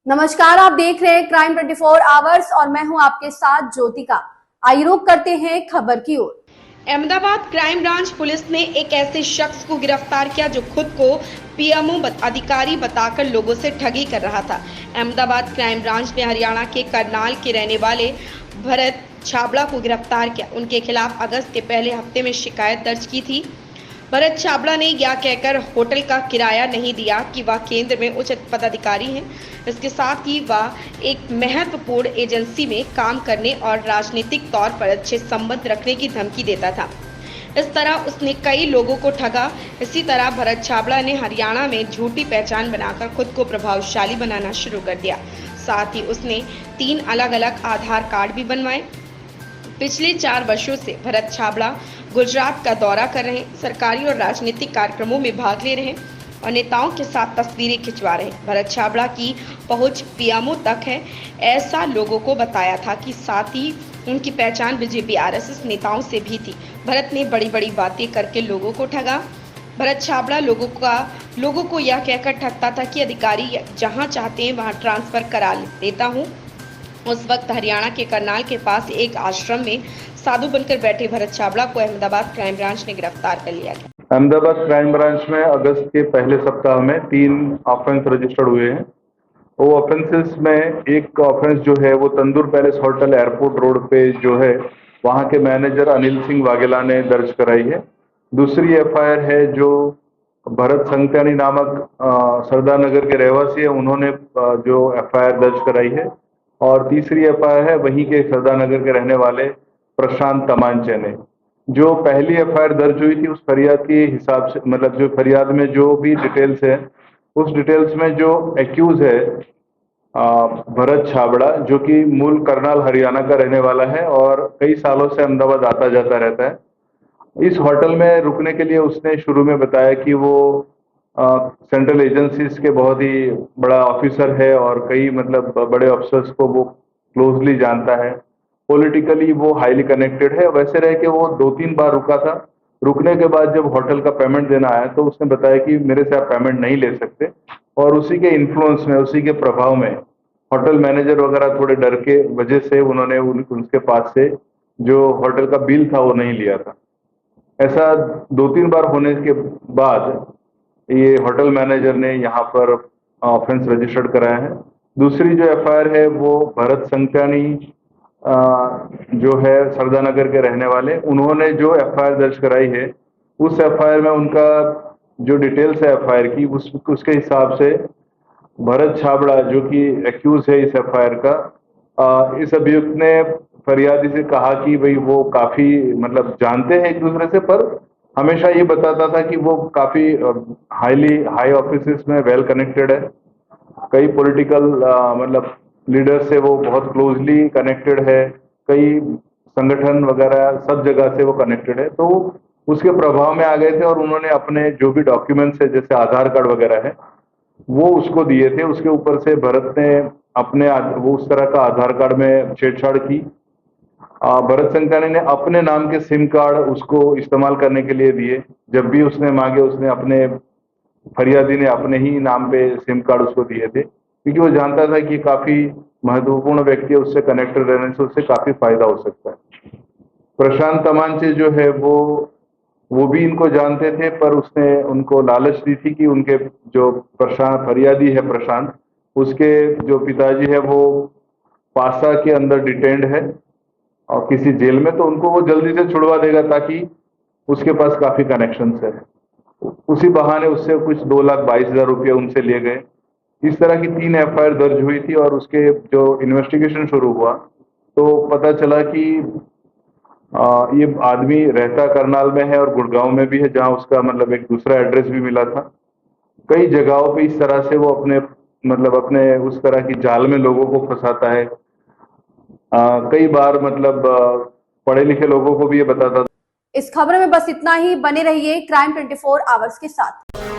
नमस्कार, आप देख रहे हैं क्राइम 24 आवर्स और मैं हूं आपके साथ ज्योतिका। आइए रुक करते हैं खबर की ओर। अहमदाबाद क्राइम ब्रांच पुलिस ने एक ऐसे शख्स को गिरफ्तार किया जो खुद को पीएमओ अधिकारी बताकर लोगों से ठगी कर रहा था। अहमदाबाद क्राइम ब्रांच ने हरियाणा के करनाल के रहने वाले भरत छाबड़ा को गिरफ्तार किया। उनके खिलाफ अगस्त के पहले हफ्ते में शिकायत दर्ज की थी। भरत छाबड़ा ने यह कहकर होटल का किराया नहीं दिया कि वह केंद्र में उच्च पदाधिकारी हैं। इसके साथ ही वह एक महत्वपूर्ण एजेंसी में काम करने और राजनीतिक तौर पर अच्छे संबंध रखने की धमकी देता था। इस तरह उसने कई लोगों को ठगा। इसी तरह भरत छाबड़ा ने हरियाणा में झूठी पहचान बनाकर खुद को प्रभावशाली बनाना शुरू कर दिया। साथ ही उसने 3 अलग अलग आधार कार्ड भी बनवाए। पिछले 4 वर्षों से भरत छाबड़ा गुजरात का दौरा कर रहे हैं, सरकारी और राजनीतिक कार्यक्रमों में भाग ले रहे हैं और नेताओं के साथ तस्वीरें खिंचवा रहे हैं। भरत छाबड़ा की पहुंच पीएमओ तक है, ऐसा लोगों को बताया था कि साथ ही उनकी पहचान बीजेपी आरएसएस नेताओं से भी थी। भरत ने बड़ी बड़ी बातें करके लोगों को ठगा। भरत छाबड़ा लोगों को यह कहकर ठगता था कि अधिकारी जहां चाहते हैं वहां ट्रांसफर करा देता हूं। उस वक्त हरियाणा के करनाल के पास एक आश्रम में साधु बनकर बैठे भरत छाबड़ा को अहमदाबाद क्राइम ब्रांच ने गिरफ्तार कर लिया गया। अहमदाबाद क्राइम ब्रांच में अगस्त के पहले सप्ताह में 3 ऑफेंस रजिस्टर्ड हुए हैं। वो ऑफेंसेस में एक ऑफेंस जो है वो तंदूर पैलेस होटल एयरपोर्ट रोड पे जो है वहाँ के मैनेजर अनिल सिंह वाघेला ने दर्ज कराई है। दूसरी एफआईआर है जो भरत संगत्यानी नामक सरदार नगर के रहवासी है, उन्होंने जो एफआईआर दर्ज कराई है। और तीसरी एफआईआर है वहीं के सरदार नगर के रहने वाले प्रशांत तमांचे ने। जो पहली एफआईआर दर्ज हुई थी उस फरियाद के हिसाब से, मतलब जो फरियाद में जो भी डिटेल्स है उस डिटेल्स में जो एक्यूज है भरत छाबड़ा, जो कि मूल करनाल हरियाणा का रहने वाला है और कई सालों से अहमदाबाद आता जाता रहता है। इस होटल में रुकने के लिए उसने शुरू में बताया कि वो सेंट्रल एजेंसीज के बहुत ही बड़ा ऑफिसर है और कई मतलब बड़े ऑफिसर्स को वो क्लोजली जानता है, पॉलिटिकली वो हाईली कनेक्टेड है। वैसे रह के वो 2-3 बार रुका था। रुकने के बाद जब होटल का पेमेंट देना आया तो उसने बताया कि मेरे से आप पेमेंट नहीं ले सकते, और उसी के इन्फ्लुएंस में, उसी के प्रभाव में होटल मैनेजर वगैरह थोड़े डर के वजह से उन्होंने उनके पास से जो होटल का बिल था वो नहीं लिया था। ऐसा 2-3 बार होने के बाद ये होटल मैनेजर ने यहाँ पर ऑफेंस रजिस्टर्ड कराया है। दूसरी जो एफआईआर है वो भरत संगत्यानी जो है सरदार नगर के रहने वाले, उन्होंने जो एफआईआर दर्ज कराई है उस एफआईआर में उनका जो डिटेल्स है एफआईआर की उसके हिसाब से भरत छाबड़ा जो कि एक्यूज है इस एफआईआर का, इस अभियुक्त ने फरियादी से कहा कि भाई वो काफी मतलब जानते हैं एक दूसरे से, पर हमेशा ये बताता था कि वो काफी हाई ऑफिसेस में वेल कनेक्टेड है, कई पॉलिटिकल मतलब लीडर से वो बहुत क्लोजली कनेक्टेड है, कई संगठन वगैरह सब जगह से वो कनेक्टेड है। तो उसके प्रभाव में आ गए थे और उन्होंने अपने जो भी डॉक्यूमेंट्स है जैसे आधार कार्ड वगैरह है वो उसको दिए थे। उसके ऊपर से भरत ने अपने वो उस तरह का आधार कार्ड में छेड़छाड़ की। भरत संगत्यानी ने अपने नाम के सिम कार्ड उसको इस्तेमाल करने के लिए दिए। जब भी उसने मांगे उसने अपने फरियादी ने अपने ही नाम पे सिम कार्ड उसको दिए थे, क्योंकि वो जानता था कि काफी महत्वपूर्ण व्यक्ति है, उससे कनेक्टेड रहने से उससे काफी फायदा हो सकता है। प्रशांत तमांचे जो है वो भी इनको जानते थे, पर उसने उनको लालच दी थी कि उनके जो फरियादी है प्रशांत, उसके जो पिताजी है वो पासा के अंदर डिटेन्ड है और किसी जेल में, तो उनको वो जल्दी से छुड़वा देगा ताकि उसके पास काफी कनेक्शंस है। उसी बहाने उससे कुछ 2,22,000 रुपये उनसे लिए गए। इस तरह की 3 एफआईआर दर्ज हुई थी और उसके जो इन्वेस्टिगेशन शुरू हुआ तो पता चला कि ये आदमी रहता करनाल में है और गुड़गांव में भी है, जहां उसका मतलब एक दूसरा एड्रेस भी मिला था। कई जगहों पे इस तरह से वो अपने उस तरह की जाल में लोगों को फंसाता है। कई बार मतलब पढ़े लिखे लोगों को भी ये बताता था। इस खबर में बस इतना ही। बने रहिए क्राइम 24 आवर्स के साथ।